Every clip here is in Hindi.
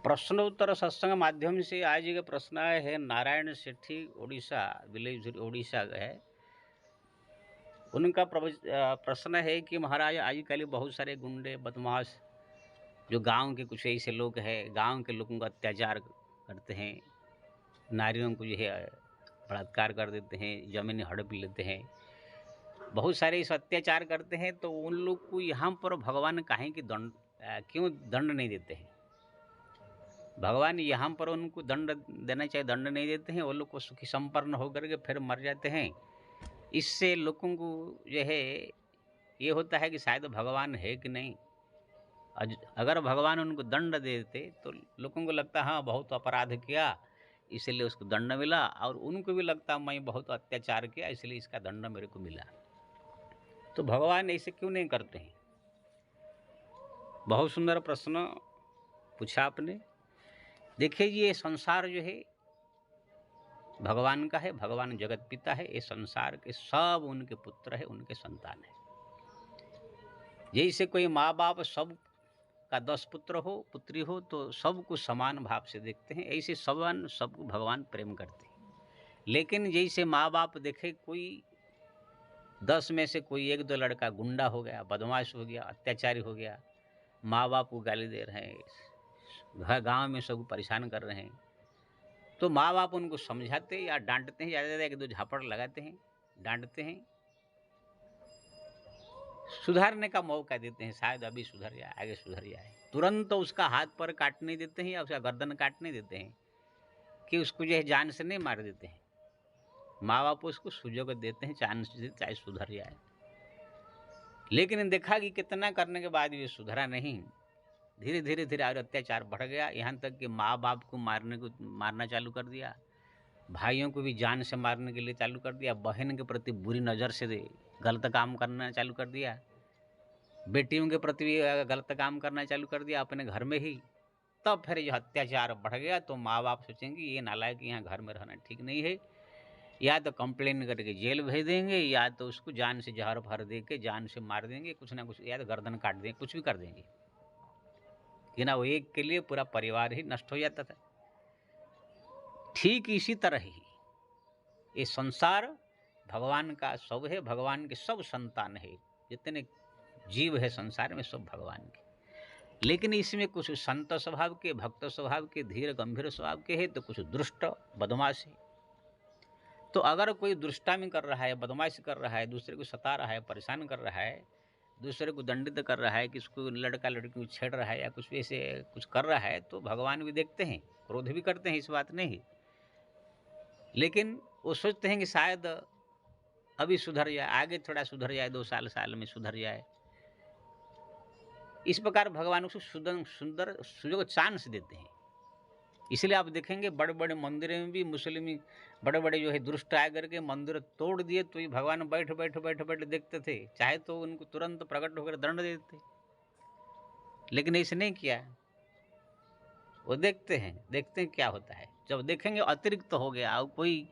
प्रश्नोत्तर सत्संग माध्यम से आज एक प्रश्न आया है। नारायण सेठी उड़ीसा विलेज उड़ीसा है। उनका प्रश्न है कि महाराज आजकल बहुत सारे गुंडे बदमाश जो गांव के कुछ ऐसे लोग हैं, गांव के लोगों का अत्याचार करते हैं, नारियों को जो है बलात्कार कर देते हैं, जमीन हड़प लेते हैं, बहुत सारे इस अत्याचार करते हैं। तो उन लोग को यहाँ पर भगवान काहे कि क्यों दंड नहीं देते हैं? भगवान यहाँ पर उनको दंड देना चाहिए, दंड नहीं देते हैं। वो लोग को सुखी संपन्न होकर के फिर मर जाते हैं। इससे लोगों को जो है ये होता है कि शायद भगवान है कि नहीं। अगर भगवान उनको दंड देते तो लोगों को लगता हाँ बहुत अपराध किया इसलिए उसको दंड मिला, और उनको भी लगता मैं बहुत अत्याचार किया इसलिए इसका दंड मेरे को मिला। तो भगवान ऐसे क्यों नहीं करते हैं? बहुत सुंदर प्रश्न पूछा आपने। देखिए ये संसार जो है भगवान का है, भगवान जगत पिता है। ये संसार के सब उनके पुत्र है, उनके संतान है। जैसे कोई माँ बाप सब का 10 पुत्र हो पुत्री हो तो सबको समान भाव से देखते हैं, ऐसे सबको भगवान प्रेम करते हैं। लेकिन जैसे माँ बाप देखे कोई 10 में से कोई 1-2 लड़का गुंडा हो गया, बदमाश हो गया, अत्याचारी हो गया, माँ बाप को गाली दे रहे हैं, घर गाँव में सबको परेशान कर रहे हैं, तो माँ बाप उनको समझाते या डांटते हैं, ज़्यादा 1-2 झापड़ लगाते हैं, डांटते हैं, सुधारने का मौका देते हैं, शायद अभी सुधर जाए, आगे सुधर जाए। तुरंत तो उसका हाथ पर काट नहीं देते हैं या उसका गर्दन काट नहीं देते हैं कि उसको जो है जान से नहीं मार देते हैं। माँ बाप उसको सुजोग देते हैं, चांस देते चाहे सुधर जाए। लेकिन देखा कि कितना करने के बाद भी सुधरा नहीं, धीरे धीरे और अत्याचार बढ़ गया, यहाँ तक कि माँ बाप को मारना चालू कर दिया, भाइयों को भी जान से मारने के लिए चालू कर दिया, बहन के प्रति बुरी नज़र से गलत काम करना चालू कर दिया, बेटियों के प्रति भी गलत काम करना चालू कर दिया अपने घर में ही। तब फिर ये अत्याचार बढ़ गया तो माँ बाप सोचेंगे ये नालायक यहाँ घर में रहना ठीक नहीं है, या तो कंप्लेन करके जेल भेज देंगे या तो उसको जान से जहर भर दे के जान से मार देंगे, कुछ ना कुछ, या तो गर्दन काट देंगे, कुछ भी कर देंगे कि ना वो एक के लिए पूरा परिवार ही नष्ट हो जाता था। ठीक इसी तरह ही ये संसार भगवान का सब है, भगवान के सब संतान है, जितने जीव है संसार में सब भगवान के। लेकिन इसमें कुछ संत स्वभाव के, भक्त स्वभाव के, धीर गंभीर स्वभाव के है, तो कुछ दुष्ट बदमाश है। तो अगर कोई दुष्टामी कर रहा है, बदमाशी कर रहा है, दूसरे को सता रहा है, परेशान कर रहा है, दूसरे को दंडित कर रहा है, किसको लड़का लड़की को छेड़ रहा है या कुछ ऐसे कुछ कर रहा है, तो भगवान भी देखते हैं, क्रोध भी करते हैं, इस बात नहीं। लेकिन वो सोचते हैं कि शायद अभी सुधर जाए, आगे थोड़ा सुधर जाए, 2 साल में सुधर जाए। इस प्रकार भगवान उसको सुंदर सुजोग चांस देते हैं। इसलिए आप देखेंगे बड़े बड़े मंदिरों में भी मुस्लिम बड़े बड़े जो है दुष्ट आए करके मंदिर तोड़ दिए तो ये भगवान बैठ देखते थे, चाहे तो उनको तुरंत प्रकट होकर दंड दे देते, लेकिन ऐसे नहीं किया। वो देखते हैं क्या होता है। जब देखेंगे अतिरिक्त तो हो गया और कोई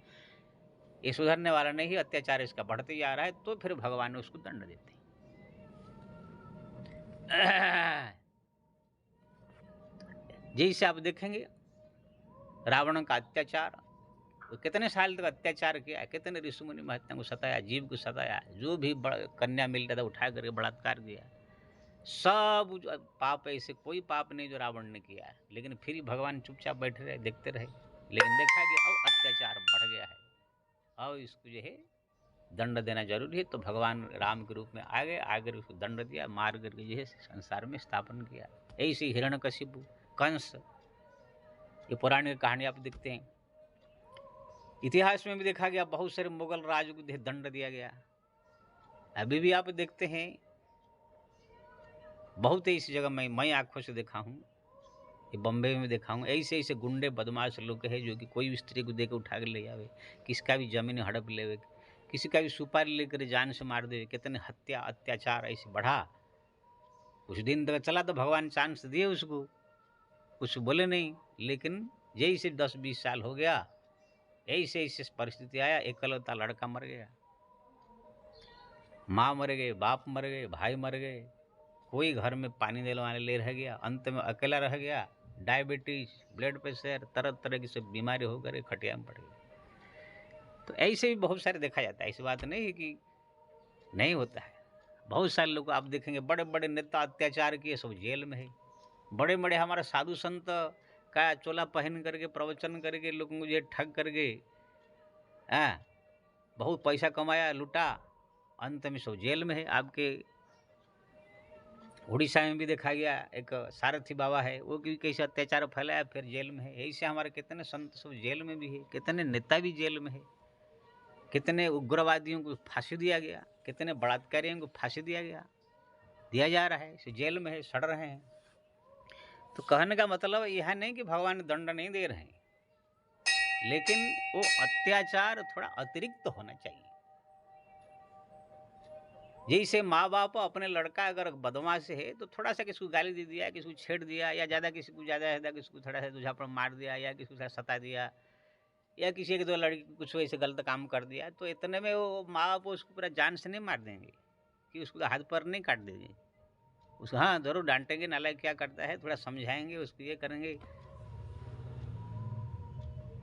ये सुधरने वाला नहीं, अत्याचार इसका बढ़ते जा रहा है, तो फिर भगवान उसको दंड देते हैं। जैसे आप देखेंगे रावण का अत्याचार, तो कितने साल तक अत्याचार किया, कितने ऋषि मुनि महत्ता को सताया, जीव को सताया, जो भी कन्या मिलता था उठा करके बलात्कार किया। सब पाप, ऐसे कोई पाप नहीं जो रावण ने किया है, लेकिन फिर भी भगवान चुपचाप बैठे रहे, देखते रहे। लेकिन देखा कि अब अत्याचार बढ़ गया है, अब इसको जो है दंड देना जरूरी है, तो भगवान राम के रूप में आ गए, आकर उसको दंड दिया, मार करके जो है संसार में स्थापन किया। ऐसे हिरण्यकशिपु, कंस, ये पौराणिक कहानी आप देखते हैं। इतिहास में भी देखा गया बहुत सारे मुगल राज को दंड दिया गया। अभी भी आप देखते हैं बहुत ऐसी जगह मैं आंखों से देखा हूँ, ये बम्बे में देखा हूँ, ऐसे ऐसे गुंडे बदमाश लोग हैं जो कि कोई भी स्त्री को देकर उठा कर ले जावे, किसका भी जमीन हड़प ले, किसी का भी सुपारी लेकर जान से मार दे। कितने हत्या अत्याचार ऐसे बढ़ा। कुछ दिन तक चला तो भगवान चांस दिए उसको, कुछ बोले नहीं। लेकिन जैसे 10-20 साल हो गया, ऐसे ऐसे परिस्थिति आया, एकलौता लड़का मर गया, माँ मर गए, बाप मर गए, भाई मर गए, कोई घर में पानी दिलवाने ले रह गया, अंत में अकेला रह गया। डायबिटीज, ब्लड प्रेशर, तरह तरह की सब बीमारी होकर खटिया में पड़ गए। तो ऐसे भी बहुत सारे देखा जाता है, ऐसी बात नहीं है कि नहीं होता है। बहुत सारे लोग आप देखेंगे बड़े बड़े नेता अत्याचार किए, सब जेल में है। बड़े बड़े हमारे साधु संत का चोला पहन करके प्रवचन करके लोगों को ये ठग करके बहुत पैसा कमाया, लूटा, अंत में सब जेल में है। आपके उड़ीसा में भी देखा गया, एक सारथी बाबा है, वो भी कैसे अत्याचार फैलाया, फिर जेल में है। ऐसे हमारे कितने संत सब जेल में भी है, कितने नेता भी जेल में है, कितने उग्रवादियों को फांसी दिया गया, कितने बलात्कारियों को फांसी दिया जा रहा है, इसे जेल में है, सड़ रहे हैं। तो कहने का मतलब यह नहीं कि भगवान दंड नहीं दे रहे हैं, लेकिन वो अत्याचार थोड़ा अतिरिक्त होना चाहिए। जैसे माँ बाप अपने लड़का अगर बदमाश है तो थोड़ा सा किसी को गाली दे दिया, किसी को छेड़ दिया, या ज़्यादा किसी को किसी को थोड़ा सा दूझापड़ मार दिया, या किसी को सता दिया, या किसी एक दो लड़की कुछ वैसे गलत काम कर दिया, तो इतने में वो माँ बाप उसको पूरा जान से नहीं मार देंगे कि उसको हाथ पर नहीं काट देंगे उसको। हाँ, जरूर डांटेंगे, नालायक क्या करता है, थोड़ा समझाएंगे उसको, ये करेंगे,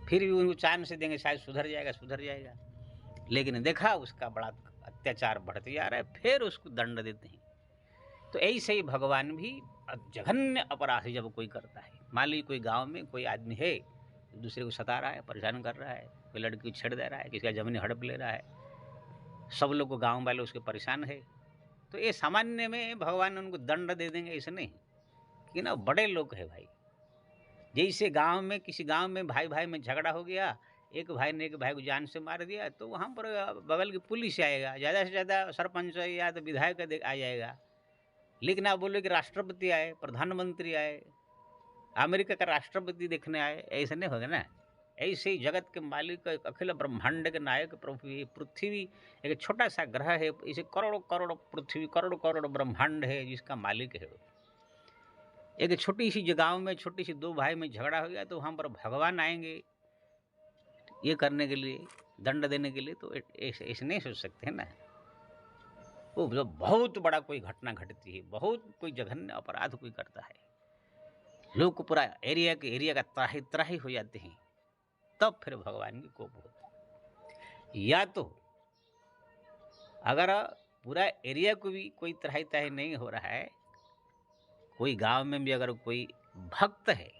फिर भी उनको चांद से देंगे, शायद सुधर जाएगा। लेकिन देखा उसका बड़ा अत्याचार बढ़ते जा रहा है, फिर उसको दंड देते हैं। तो ऐसे ही भगवान भी जघन्य अपराध जब कोई करता है, मान लीजिए कोई गांव में कोई आदमी है, दूसरे को सता रहा है, परेशान कर रहा है, कोई लड़की को छेड़ दे रहा है, किसी का जमीन हड़प ले रहा है, सब लोग को गाँव वाले उसके परेशान है, तो ये सामान्य में भगवान उनको दंड दे देंगे, ऐसे नहीं कि ना बड़े लोग है भाई। जैसे गांव में किसी गांव में भाई भाई में झगड़ा हो गया, एक भाई ने एक भाई को जान से मार दिया, तो वहाँ पर बगल की पुलिस आएगा, ज़्यादा से ज़्यादा सरपंच या तो विधायक आ जाएगा। लेकिन आप बोले कि राष्ट्रपति आए, प्रधानमंत्री आए, अमेरिका का राष्ट्रपति देखने आए, ऐसे नहीं होगा ना। ऐसे ही जगत के मालिक, अखिल ब्रह्मांड के नायक प्रभु, ये पृथ्वी एक छोटा सा ग्रह है, इसे करोड़ों करोड़ पृथ्वी, करोड़ करोड़ ब्रह्मांड है जिसका मालिक है वो। एक छोटी सी जगह में छोटी सी दो भाई में झगड़ा हो गया, तो वहाँ पर भगवान आएंगे ये करने के लिए, दंड देने के लिए, तो ऐसे नहीं सोच सकते हैं ना। वो जो बहुत बड़ा कोई घटना घटती है, बहुत कोई जघन्य अपराध कोई करता है, लोग को पूरा एरिया का त्राही त्राही हो जाते हैं, तब फिर भगवान की कोप होता है। या तो अगर पूरा एरिया को भी कोई त्राही त्राही नहीं हो रहा है, कोई गांव में भी अगर कोई भक्त है,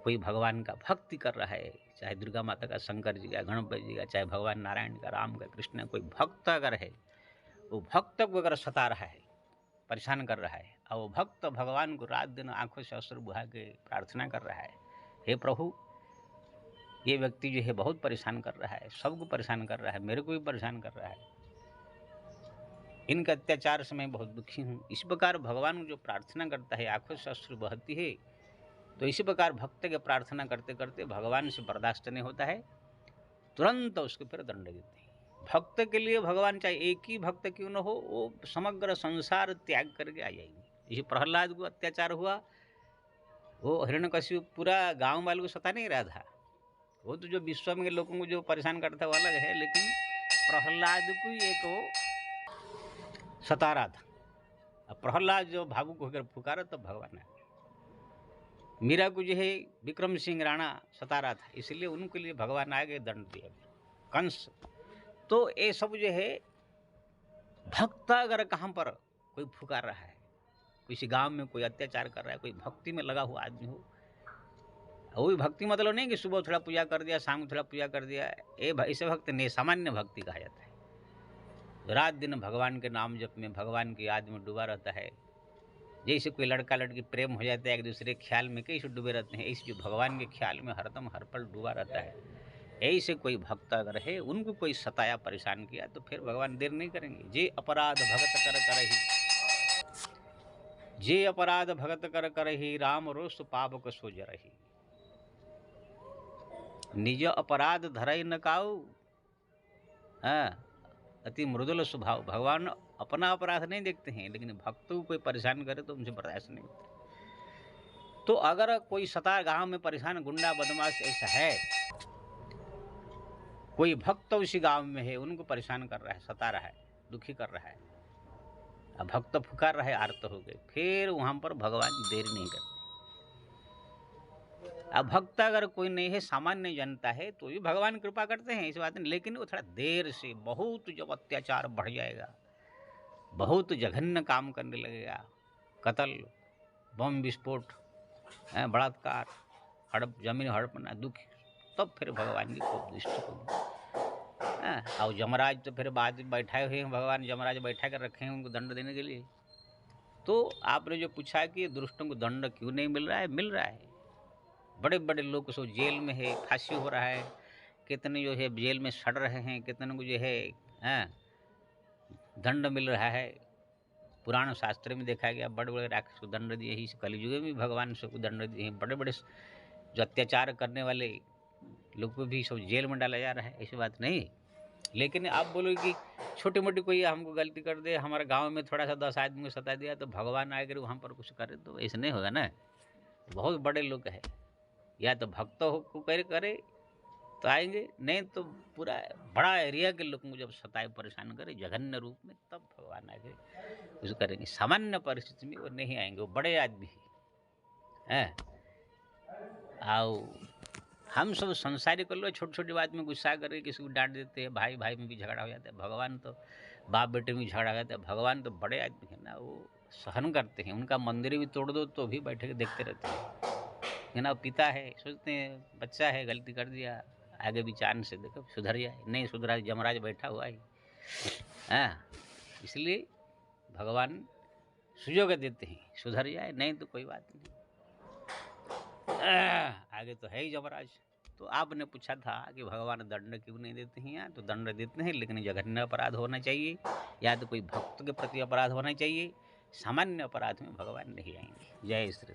कोई भगवान का भक्ति कर रहा है, चाहे दुर्गा माता का, शंकर जी का, गणपति जी का, चाहे भगवान नारायण का, राम का, कृष्ण, कोई भक्त अगर है, वो भक्त को अगर सता रहा है, परेशान कर रहा है, और वो भक्त भगवान को रात दिन आंखों से अश्रु बहा के प्रार्थना कर रहा है, हे प्रभु ये व्यक्ति जो है बहुत परेशान कर रहा है, सबको परेशान कर रहा है, मेरे को भी परेशान कर रहा है, इनके अत्याचार से मैं बहुत दुखी हूँ। इस प्रकार भगवान को जो प्रार्थना करता है, आंखों से अश्रु बहती है, तो इसी प्रकार भक्त के प्रार्थना करते करते भगवान से बर्दाश्त नहीं होता है, तुरंत उसके फिर दंड देते हैं। भक्त के लिए भगवान चाहे एक ही भक्त क्यों न हो, वो समग्र संसार त्याग करके आ जाएंगे। जैसे प्रहलाद को अत्याचार हुआ, वो हिरण्यकशिपु पूरा गांव वालों को सता नहीं रहा था, वो तो जो विश्व में लोगों को जो परेशान करता है वो अलग है, लेकिन प्रहलाद को ये तो सता रहा था। अब प्रहलाद जो भावुक होकर पुकारा तब भगवान है। मीरा को जो है विक्रम सिंह राणा सता रहा था, इसलिए उनके लिए भगवान आगे दंड दिया। कंस, तो ये सब जो है भक्त अगर कहाँ पर कोई पुकार रहा है, किसी गांव में कोई अत्याचार कर रहा है, कोई भक्ति में लगा हुआ आदमी हो, वो भी भक्ति मतलब नहीं कि सुबह थोड़ा पूजा कर दिया, शाम को थोड़ा पूजा कर दिया, ये ऐसे भक्त नहीं, सामान्य भक्ति कहा जाता है। रात दिन भगवान के नाम जप में, भगवान की याद में डूबा रहता है। जैसे कोई लड़का लड़की प्रेम हो जाता है, एक दूसरे के ख्याल में कैसे डूबे रहते हैं, ऐसे जो भगवान के ख्याल में हरदम हर पल डूबा रहता है, ऐसे कोई भक्त अगर है, उनको कोई सताया परेशान किया, तो फिर भगवान देर नहीं करेंगे। जे अपराध भगत कर करही, जे अपराध भगत कर करही, राम रोष पाप सो जरही। निज अपराध धरई न काऊ, अति मृदुल स्वभाव। भगवान अपना अपराध नहीं देखते हैं, लेकिन भक्तों को कोई परेशान करे तो उनसे बर्दाश्त नहीं होता। तो अगर कोई सता गांव में परेशान गुंडा बदमाश ऐसा है, कोई भक्त उसी गांव में है, उनको परेशान कर रहा है, सता रहा है, दुखी कर रहा है, अब भक्त पुकार रहा है, आर्त हो गए, फिर वहां पर भगवान देर नहीं करते, अब भक्त अगर कोई नहीं है, सामान्य जनता है, तो भी भगवान कृपा करते हैं, इस बात नहीं। लेकिन वो थोड़ा देर से, बहुत जब अत्याचार बढ़ जाएगा, बहुत जघन्य काम करने लगेगा, कत्ल, बम विस्फोट, बलात्कार, हड़प, जमीन हड़पना, दुख, तब फिर भगवान की कोप दृष्टि होगी। और यमराज तो फिर बाद में बैठाए हुए हैं, भगवान यमराज बैठा कर रखे हैं उनको दंड देने के लिए। तो आपने जो पूछा कि दुष्टों को दंड क्यों नहीं मिल रहा है, मिल रहा है। बड़े बड़े लोग सो जेल में है, फांसी हो रहा है, कितने जो है जेल में सड़ रहे हैं, कितने को जो है दंड मिल रहा है। पुराण शास्त्र में देखा गया, बड़े बड़े राक्षस को दंड दिए ही, कलयुग में भी भगवान सबको दंड दिए हैं। बड़े बड़े जो अत्याचार करने वाले लोग को भी सब जेल में डाला जा रहा है, ऐसी बात नहीं। लेकिन आप बोलो कि छोटी मोटी कोई हमको गलती कर दे, हमारे गांव में थोड़ा सा 10 आदमी को सता दिया, तो भगवान आकर वहाँ पर कुछ करे, तो ऐसे नहीं होगा ना। बहुत बड़े लोग हैं, या तो भक्त हो को करे तो आएंगे, नहीं तो पूरा बड़ा एरिया के लोग को जब सताए परेशान करे जघन्य रूप में, तब भगवान आगे कुछ करेंगे। सामान्य परिस्थिति में वो नहीं आएंगे, वो बड़े आदमी हैं। आओ हम सब संसारी कर लो, छोटी छोटी बात में गुस्सा करके किसी को डांट देते हैं, भाई भाई में भी झगड़ा हो जाता है। भगवान तो बाप बेटे में झगड़ा हो जाता है। भगवान तो बड़े आदमी है ना, वो सहन करते हैं। उनका मंदिर भी तोड़ दो तो भी बैठे के देखते रहते हैं ना। पिता है, सोचते हैं बच्चा है, गलती कर दिया, आगे विचार से देखो सुधर जाए, नहीं सुधरा, यमराज बैठा हुआ है। इसलिए भगवान सुयोग देते हैं, सुधर जाए, नहीं तो कोई बात नहीं, आगे तो है ही यमराज। तो आपने पूछा था कि भगवान दंड क्यों नहीं देते हैं। तो दंड देते हैं, लेकिन जघन्य अपराध होना चाहिए, या तो कोई भक्त के प्रति अपराध होना चाहिए। सामान्य अपराध में भगवान नहीं आएंगे। जय श्री